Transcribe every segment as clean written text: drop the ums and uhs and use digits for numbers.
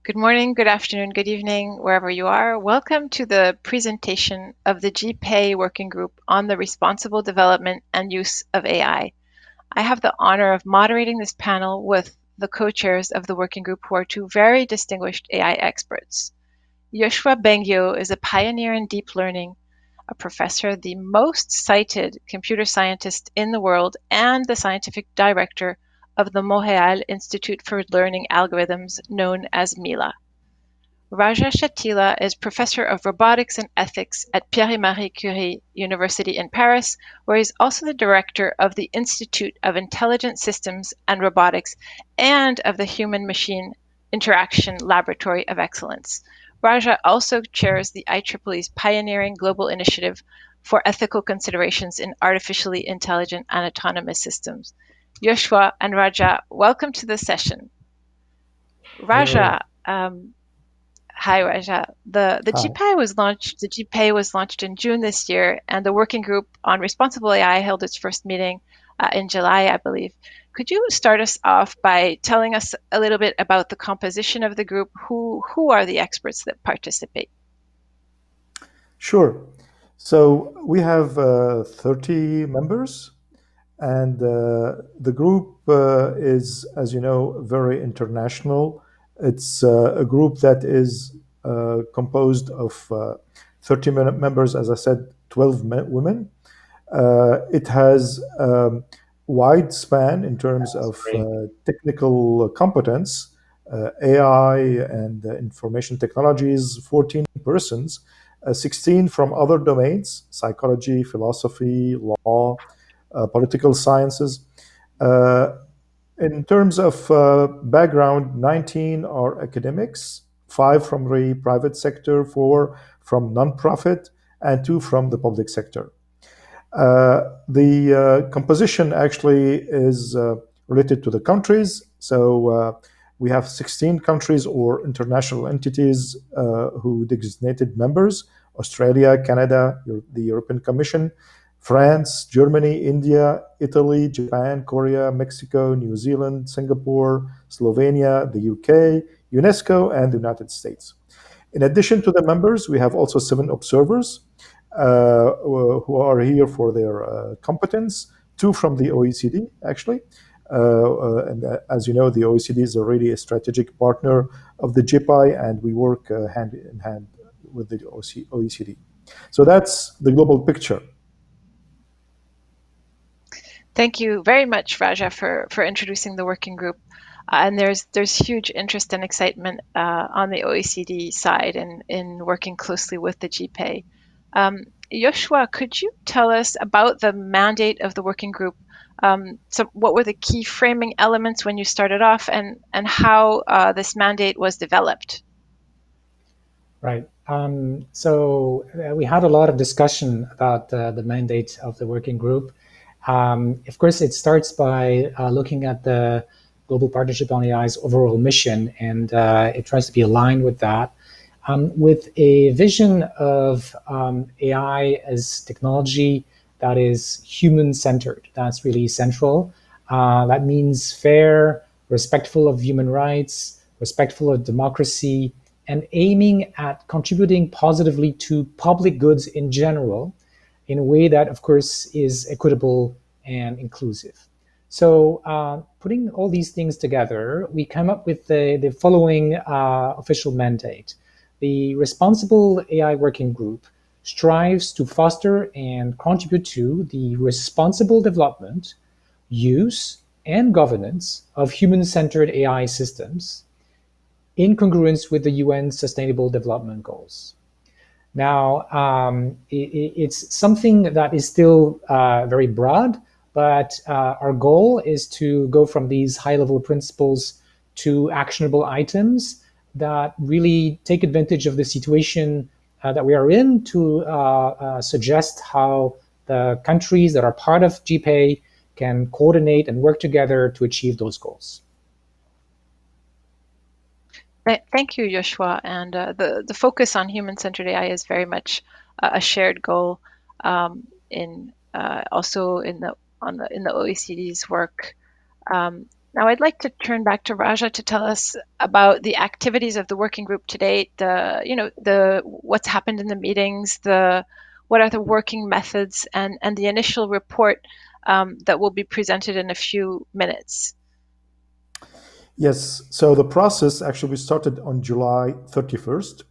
Good morning, good afternoon, good evening, wherever you are. Welcome to the presentation of the GPAI Working Group on the Responsible Development and Use of AI. I have the honor of moderating this panel with the co-chairs of the working group, who are two very distinguished AI experts. Yoshua Bengio is a pioneer in deep learning, a professor, the most cited computer scientist in the world, and the scientific director of the Montreal Institute for Learning Algorithms, known as MILA. Raja Shatila is professor of robotics and ethics at Pierre-Marie Curie University in Paris, where he's also the director of the Institute of Intelligent Systems and Robotics and of the Human-Machine Interaction Laboratory of Excellence. Raja also chairs the IEEE's pioneering global initiative for ethical considerations in artificially intelligent and autonomous systems. Yoshua and Raja, welcome to the session. Hello. Raja, hi, Raja. The Hi. GPAI was launched. The GPAI was launched in June this year, and the working group on responsible AI held its first meeting in July, I believe. Could you start us off by telling us a little bit about the composition of the group? Who are the experts that participate? Sure. So we have 30 members, and the group is, as you know, very international. It's a group that is composed of 30 members, as I said, 12 women. It has wide span in terms of Sorry. technical competence, AI and information technologies, 14 persons, 16 from other domains, psychology, philosophy, law, political sciences. Uh, in terms of background, 19 are academics, 5 from the private sector, 4 from nonprofit, and 2 from the public sector. The composition actually is related to the countries. So we have 16 countries or international entities who designated members: Australia, Canada, the European Commission, France, Germany, India, Italy, Japan, Korea, Mexico, New Zealand, Singapore, Slovenia, the UK, UNESCO, and the United States. In addition to the members, we have also 7 observers who are here for their competence, 2 from the OECD, actually. And as you know, the OECD is already a strategic partner of the GPAI, and we work hand in hand with the OECD. So that's the global picture. Thank you very much, Raja, for introducing the working group. And there's huge interest and excitement on the OECD side in working closely with the GPAI. Yoshua, could you tell us about the mandate of the working group? So what were the key framing elements when you started off, and how this mandate was developed? Right. So we had a lot of discussion about the mandate of the working group. Of course, it starts by looking at the Global Partnership on AI's overall mission, and it tries to be aligned with that, with a vision of AI as technology that is human-centered. That's really central. That means fair, respectful of human rights, respectful of democracy, and aiming at contributing positively to public goods in general in a way that, of course, is equitable and inclusive. So, putting all these things together, we come up with the following official mandate. The Responsible AI Working Group strives to foster and contribute to the responsible development, use, and governance of human centered AI systems in congruence with the UN Sustainable Development Goals. Now, it's something that is still very broad, but our goal is to go from these high level principles to actionable items that really take advantage of the situation that we are in to suggest how the countries that are part of GPAI can coordinate and work together to achieve those goals. Thank you, Yoshua. And the focus on human-centered AI is very much a shared goal in also in the OECD's work. Now, I'd like to turn back to Raja to tell us about the activities of the working group to date, the what's happened in the meetings, what are the working methods, and the initial report that will be presented in a few minutes. Yes, so the process actually we started on July 31st.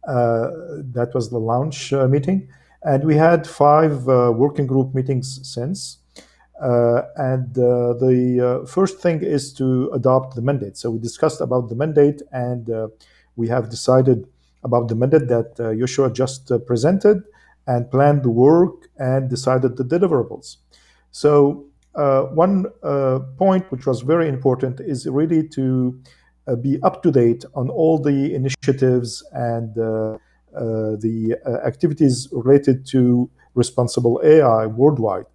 That was the launch meeting. And we had 5 working group meetings since. And the first thing is to adopt the mandate. So we discussed about the mandate, and we have decided about the mandate that Joshua just presented, and planned the work and decided the deliverables. So one point which was very important is really to be up to date on all the initiatives and the activities related to responsible AI worldwide.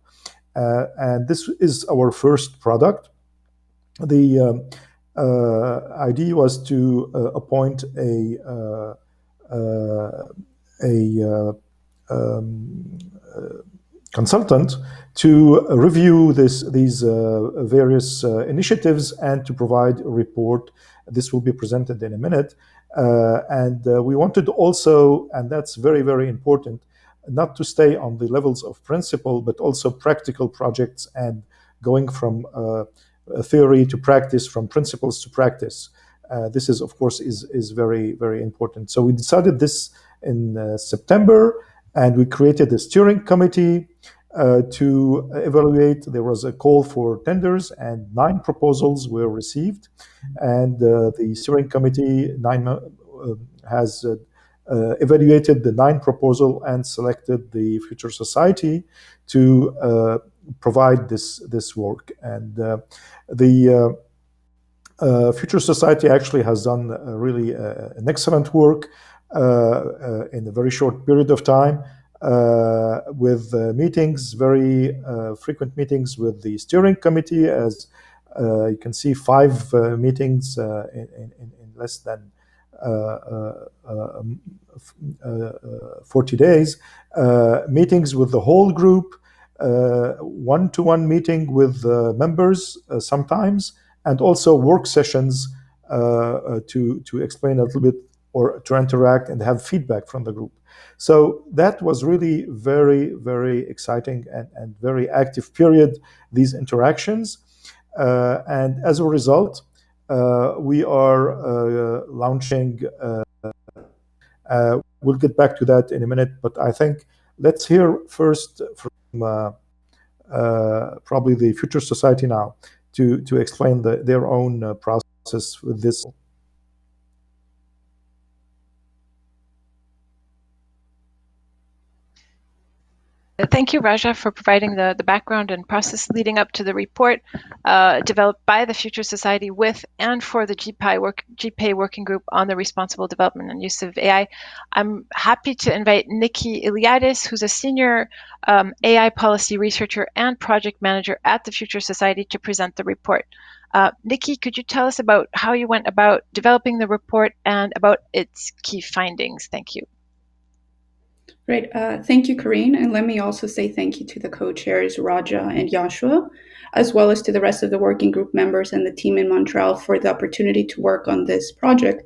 And this is our first product. The idea was to appoint a consultant to review these various initiatives and to provide a report. This will be presented in a minute. And we wanted also, and that's very, very important, not to stay on the levels of principle, but also practical projects and going from theory to practice, from principles to practice. This is, of course, is very, very important. So we decided this in September, and we created a steering committee to evaluate. There was a call for tenders, and 9 proposals were received. And the steering committee has evaluated the 9 proposal and selected the Future Society to provide this work. And the Future Society actually has done really an excellent work in a very short period of time, with meetings, very frequent meetings with the steering committee. As you can see, 5 meetings in less than 40 days, meetings with the whole group, one-to-one meeting with members sometimes, and also work sessions to explain a little bit or to interact and have feedback from the group. So that was really very, very exciting and very active period, these interactions. And as a result, we are launching. We'll get back to that in a minute, but I think let's hear first from probably the Future Society now to explain their own process with this. Thank you, Raja, for providing the background and process leading up to the report developed by the Future Society with and for the GPAI Working Group on the Responsible Development and Use of AI. I'm happy to invite Nikki Iliadis, who's a senior AI policy researcher and project manager at the Future Society, to present the report. Nikki, could you tell us about how you went about developing the report and about its key findings? Thank you. Great. Thank you, Corinne. And let me also say thank you to the co-chairs, Raja and Joshua, as well as to the rest of the working group members and the team in Montreal for the opportunity to work on this project,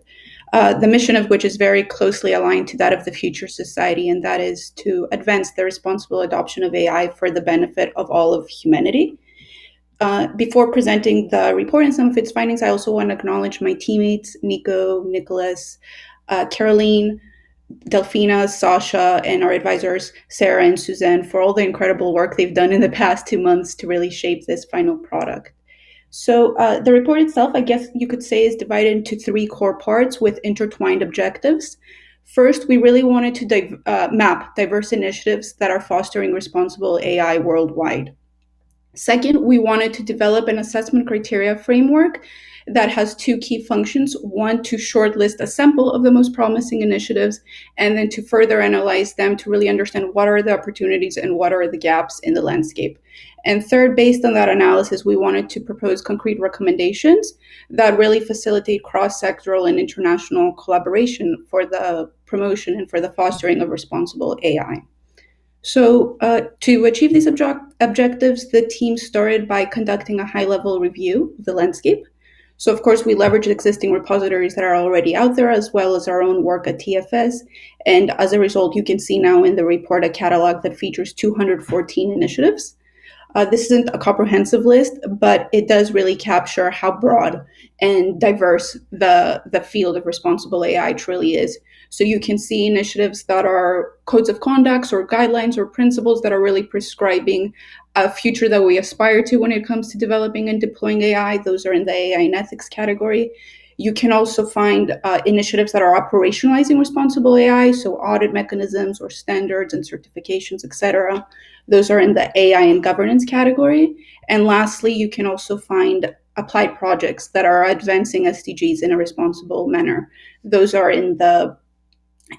the mission of which is very closely aligned to that of the Future Society, and that is to advance the responsible adoption of AI for the benefit of all of humanity. Before presenting the report and some of its findings, I also want to acknowledge my teammates, Nico, Nicholas, Caroline, Delphina, Sasha, and our advisors, Sarah and Suzanne, for all the incredible work they've done in the past 2 months to really shape this final product. So the report itself, I guess you could say, is divided into 3 core parts with intertwined objectives. First, we really wanted to map diverse initiatives that are fostering responsible AI worldwide. Second, we wanted to develop an assessment criteria framework that has 2 key functions. One, to shortlist a sample of the most promising initiatives, and then to further analyze them to really understand what are the opportunities and what are the gaps in the landscape. And third, based on that analysis, we wanted to propose concrete recommendations that really facilitate cross-sectoral and international collaboration for the promotion and for the fostering of responsible AI. So to achieve these objectives, the team started by conducting a high-level review of the landscape. So of course, we leveraged existing repositories that are already out there, as well as our own work at TFS. And as a result, you can see now in the report a catalog that features 214 initiatives. This isn't a comprehensive list, but it does really capture how broad and diverse the field of responsible AI truly is. So you can see initiatives that are codes of conducts or guidelines or principles that are really prescribing a future that we aspire to when it comes to developing and deploying AI. Those are in the AI and ethics category. You can also find initiatives that are operationalizing responsible AI, so audit mechanisms or standards and certifications, etc. Those are in the AI and governance category. And lastly, you can also find applied projects that are advancing SDGs in a responsible manner. Those are in the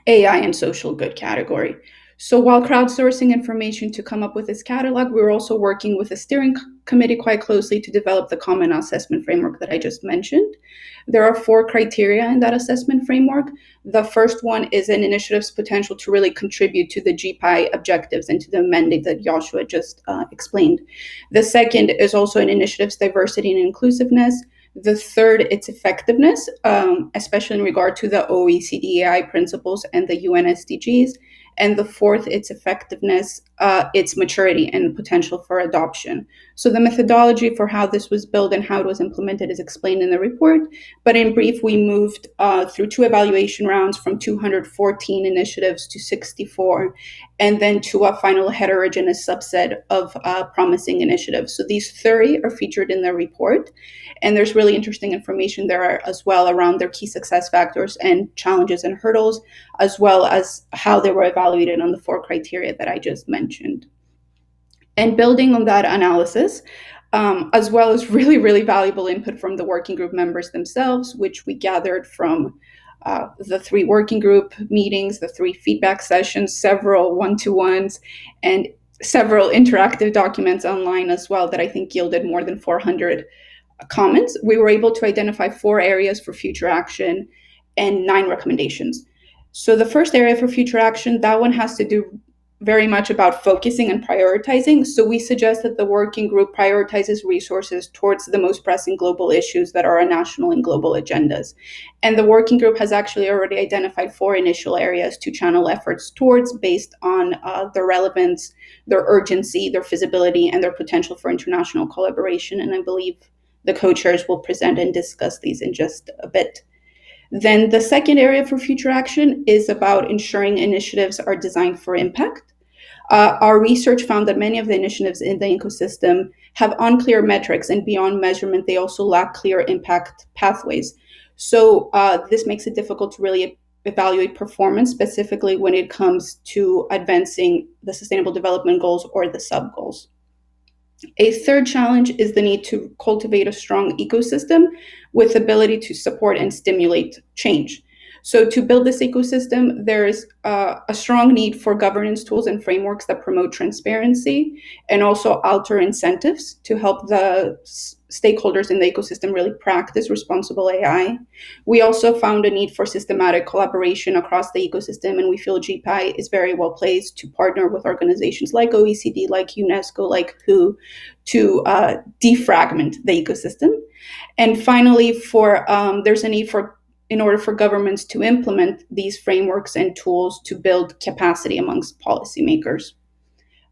AI and social good category. So while crowdsourcing information to come up with this catalog, we were also working with the steering committee quite closely to develop the common assessment framework that I just mentioned. There are 4 criteria in that assessment framework. The first one is an initiative's potential to really contribute to the GPAI objectives and to the mandate that Joshua just explained. The second is also an initiative's diversity and inclusiveness. The third, its effectiveness, especially in regard to the OECD AI principles and the UN SDGs. And the fourth, its effectiveness, its maturity and potential for adoption. So the methodology for how this was built and how it was implemented is explained in the report. But in brief, we moved through 2 evaluation rounds from 214 initiatives to 64, and then to a final heterogeneous subset of promising initiatives. So these 30 are featured in the report. And there's really interesting information there as well around their key success factors and challenges and hurdles, as well as how they were evaluated on the 4 criteria that I just mentioned. And building on that analysis, as well as really, really valuable input from the working group members themselves, which we gathered from the 3 working group meetings, the 3 feedback sessions, several one-to-ones, and several interactive documents online as well that I think yielded more than 400 comments. We were able to identify 4 areas for future action and 9 recommendations. So the first area for future action, that one has to do very much about focusing and prioritizing. So we suggest that the working group prioritizes resources towards the most pressing global issues that are on national and global agendas. And the working group has actually already identified 4 initial areas to channel efforts towards based on their relevance, their urgency, their feasibility, and their potential for international collaboration. And I believe the co-chairs will present and discuss these in just a bit. Then the second area for future action is about ensuring initiatives are designed for impact. Our research found that many of the initiatives in the ecosystem have unclear metrics, and beyond measurement, they also lack clear impact pathways. So this makes it difficult to really evaluate performance, specifically when it comes to advancing the Sustainable Development Goals or the sub-goals. A third challenge is the need to cultivate a strong ecosystem with ability to support and stimulate change. So to build this ecosystem, there's a strong need for governance tools and frameworks that promote transparency and also alter incentives to help the stakeholders in the ecosystem really practice responsible AI. We also found a need for systematic collaboration across the ecosystem, and we feel GPAI is very well placed to partner with organizations like OECD, like UNESCO, like WHO, to defragment the ecosystem. And finally, there's a need for in order for governments to implement these frameworks and tools to build capacity amongst policymakers.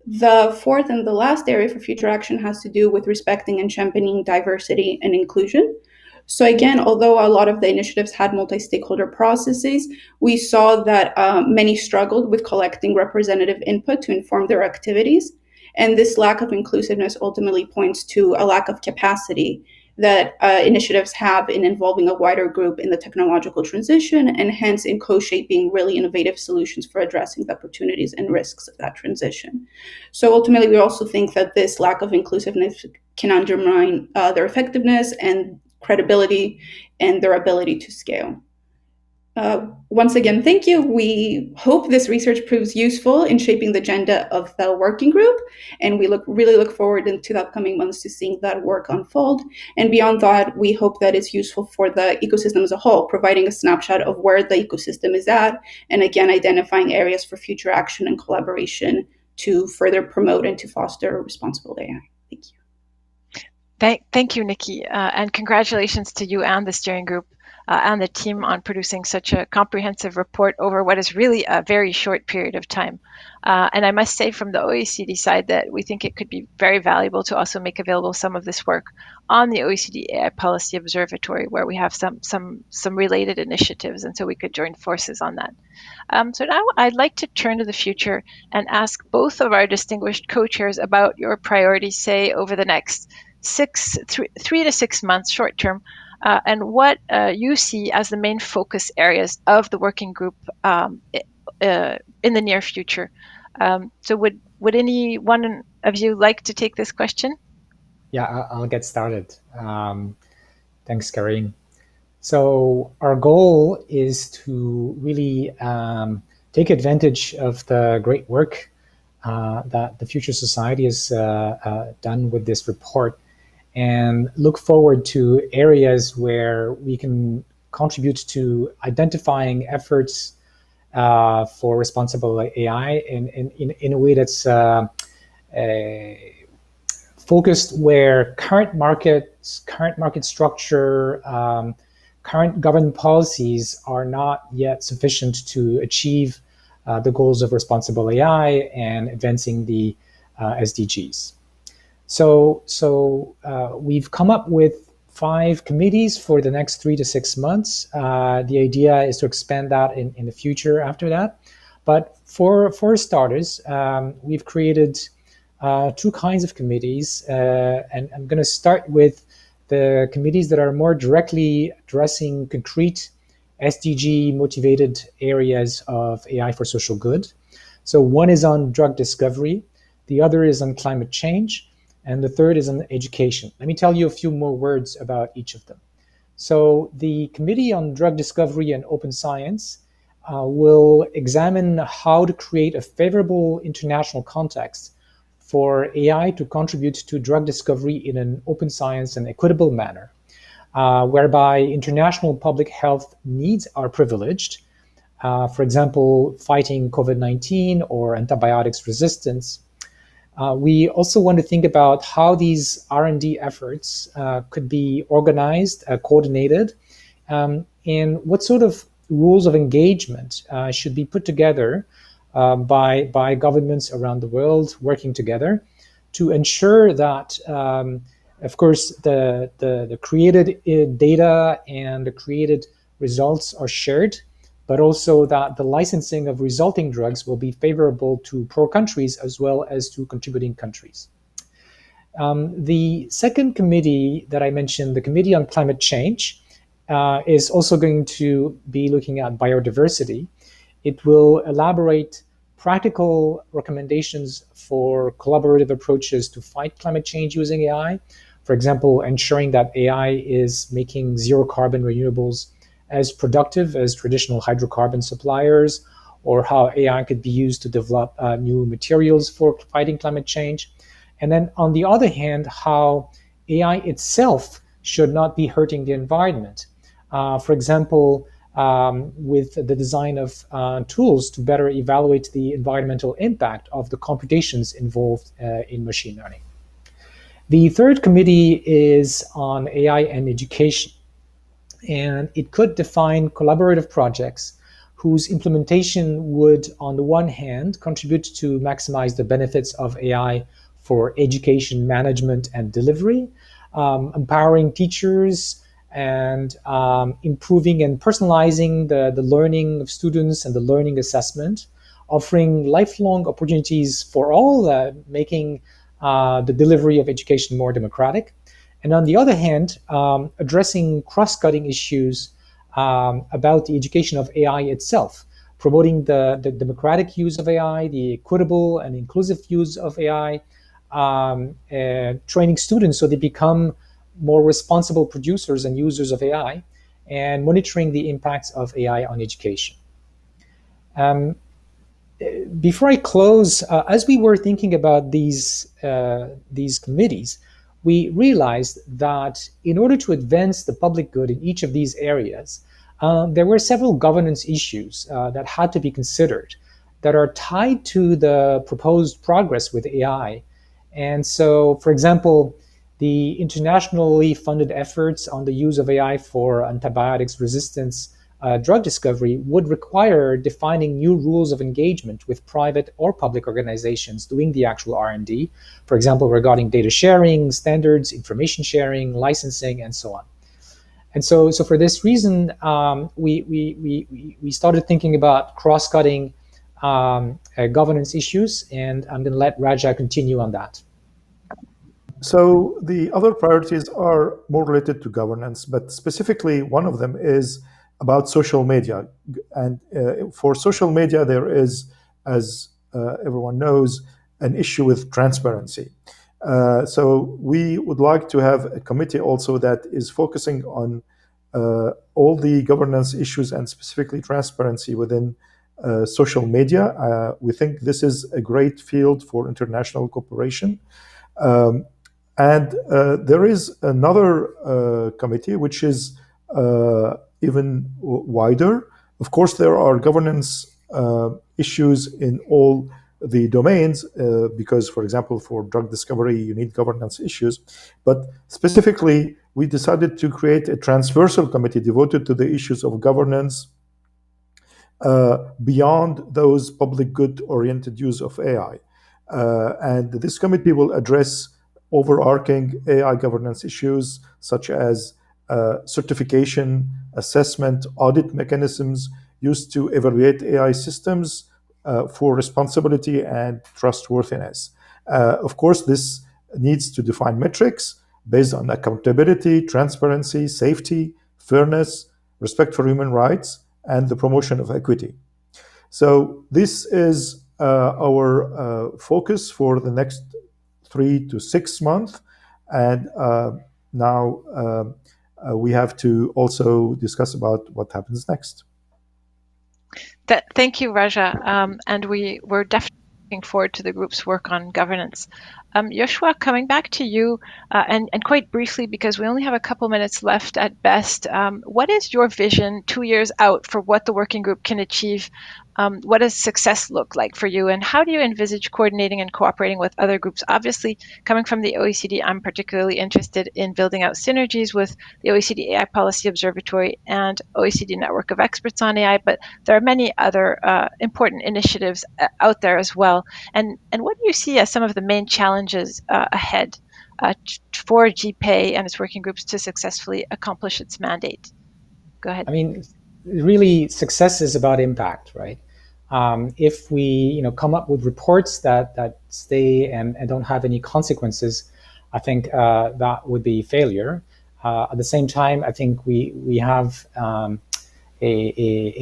The fourth and the last area for future action has to do with respecting and championing diversity and inclusion. So again, although a lot of the initiatives had multi-stakeholder processes, we saw that many struggled with collecting representative input to inform their activities. And this lack of inclusiveness ultimately points to a lack of capacity that initiatives have in involving a wider group in the technological transition, and hence in co-shaping really innovative solutions for addressing the opportunities and risks of that transition. So ultimately, we also think that this lack of inclusiveness can undermine their effectiveness and credibility and their ability to scale. Once again, thank you. We hope this research proves useful in shaping the agenda of the working group, and we really look forward into the upcoming months to seeing that work unfold. And beyond that, we hope that it's useful for the ecosystem as a whole, providing a snapshot of where the ecosystem is at, and again, identifying areas for future action and collaboration to further promote and to foster responsible AI. Thank you. Thank you, Nikki, and congratulations to you and the steering group and the team on producing such a comprehensive report over what is really a very short period of time. And I must say from the OECD side that we think it could be very valuable to also make available some of this work on the OECD AI Policy Observatory, where we have some related initiatives, and so we could join forces on that. So now I'd like to turn to the future and ask both of our distinguished co-chairs about your priorities, say, over the next 3 to 6 months short term, and what you see as the main focus areas of the working group in the near future. So would any one of you like to take this question? Yeah, I'll get started. Thanks, Karine. So our goal is to really take advantage of the great work that the Future Society has done with this report, and look forward to areas where we can contribute to identifying efforts for responsible AI in a way that's focused where current market structure, current government policies are not yet sufficient to achieve the goals of responsible AI and advancing the SDGs. So we've come up with 5 committees for the next 3 to 6 months. The idea is to expand that in the future after that. But for starters, we've created 2 kinds of committees, and I'm going to start with the committees that are more directly addressing concrete SDG motivated areas of AI for social good. So one is on drug discovery, the other is on climate change, and the third is on education. Let me tell you a few more words about each of them. So the Committee on Drug Discovery and Open Science will examine how to create a favorable international context for AI to contribute to drug discovery in an open science and equitable manner, whereby international public health needs are privileged, for example, fighting COVID-19 or antibiotics resistance. We also want to think about how these R&D efforts could be organized, coordinated, and what sort of rules of engagement should be put together by governments around the world working together to ensure that, of course, the created data and the created results are shared, but also that the licensing of resulting drugs will be favorable to poor countries as well as to contributing countries. The second committee that I mentioned, the Committee on Climate Change, is also going to be looking at biodiversity. It will elaborate practical recommendations for collaborative approaches to fight climate change using AI. For example, ensuring that AI is making zero carbon renewables as productive as traditional hydrocarbon suppliers, or how AI could be used to develop new materials for fighting climate change. And then on the other hand, how AI itself should not be hurting the environment. For example, with the design of tools to better evaluate the environmental impact of the computations involved in machine learning. The third committee is on AI and education, and it could define collaborative projects whose implementation would, on the one hand, contribute to maximize the benefits of AI for education management and delivery, empowering teachers, and improving and personalizing the learning of students and the learning assessment, offering lifelong opportunities for all, making the delivery of education more democratic. And on the other hand, addressing cross-cutting issues about the education of AI itself, promoting the democratic use of AI, the equitable and inclusive use of AI, training students so they become more responsible producers and users of AI, and monitoring the impacts of AI on education. Before I close, as we were thinking about these committees, we realized that in order to advance the public good in each of these areas, there were several governance issues that had to be considered. that are tied to the proposed progress with AI. And so, for example, the internationally funded efforts on the use of AI for antibiotics resistance drug discovery would require defining new rules of engagement with private or public organizations doing the actual R&D, for example, regarding data sharing, standards, information sharing, licensing, and so on. And so for this reason, we started thinking about cross-cutting governance issues, and I'm going to let Raja continue on that. So the other priorities are more related to governance, but specifically one of them is about social media. And for social media, there is, as everyone knows, an issue with transparency. So we would like to have a committee also that is focusing on all the governance issues and specifically transparency within social media. We think this is a great field for international cooperation. And there is another committee which is even wider. Of course, there are governance issues in all the domains because, for example, for drug discovery, you need governance issues. But specifically, we decided to create a transversal committee devoted to the issues of governance beyond those public good-oriented use of AI. And this committee will address overarching AI governance issues such as certification, assessment, audit mechanisms used to evaluate AI systems for responsibility and trustworthiness. Of course, this needs to define metrics based on accountability, transparency, safety, fairness, respect for human rights, and the promotion of equity. So this is our focus for the next 3 to 6 months. And now we have to also discuss about what happens next. Thank you, Raja. And we're definitely looking forward to the group's work on governance. Yoshua, coming back to you, and quite briefly, because we only have a couple minutes left at best, what is your vision 2 years out for what the working group can achieve? What does success look like for you, and how do you envisage coordinating and cooperating with other groups? Obviously, coming from the OECD, I'm particularly interested in building out synergies with the OECD AI Policy Observatory and OECD Network of Experts on AI, but there are many other important initiatives out there as well. And what do you see as some of the main challenges ahead for GPAI and its working groups to successfully accomplish its mandate? Go ahead. I mean, really, success is about impact, right? If we, come up with reports that stay and don't have any consequences, I think that would be failure. At the same time, I think we have a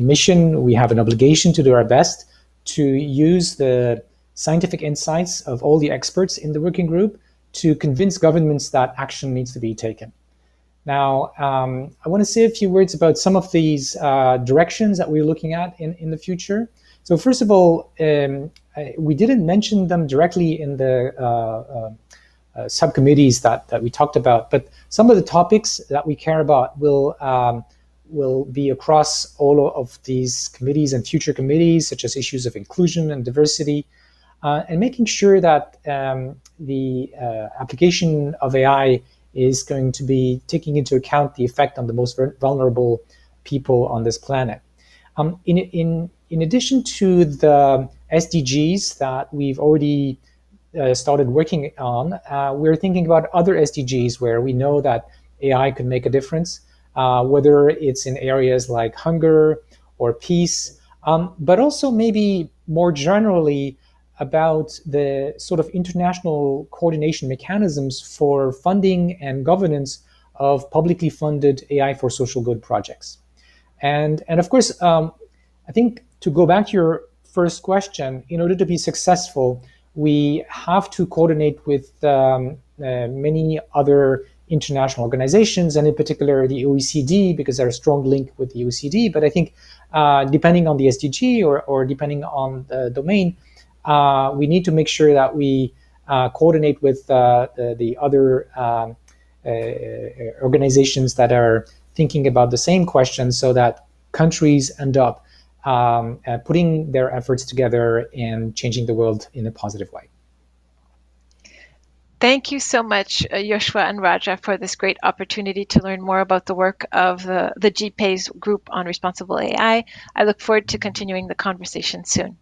mission, we have an obligation to do our best to use the scientific insights of all the experts in the working group to convince governments that action needs to be taken. Now, I want to say a few words about some of these directions that we're looking at in the future. So first of all, we didn't mention them directly in the subcommittees that we talked about, but some of the topics that we care about will be across all of these committees and future committees, such as issues of inclusion and diversity, and making sure that the application of AI is going to be taking into account the effect on the most vulnerable people on this planet. In addition to the SDGs that we've already started working on, we're thinking about other SDGs where we know that AI could make a difference, whether it's in areas like hunger or peace, but also maybe more generally about the sort of international coordination mechanisms for funding and governance of publicly funded AI for social good projects. And of course, I think to go back to your first question, in order to be successful, we have to coordinate with many other international organizations, and in particular the OECD, because there's a strong link with the OECD. But I think depending on the SDG or depending on the domain, we need to make sure that we coordinate with the other organizations that are thinking about the same questions, so that countries end up putting their efforts together and changing the world in a positive way. Thank you so much, Yoshua and Raja, for this great opportunity to learn more about the work of the GPAI's group on responsible AI. I look forward to continuing the conversation soon.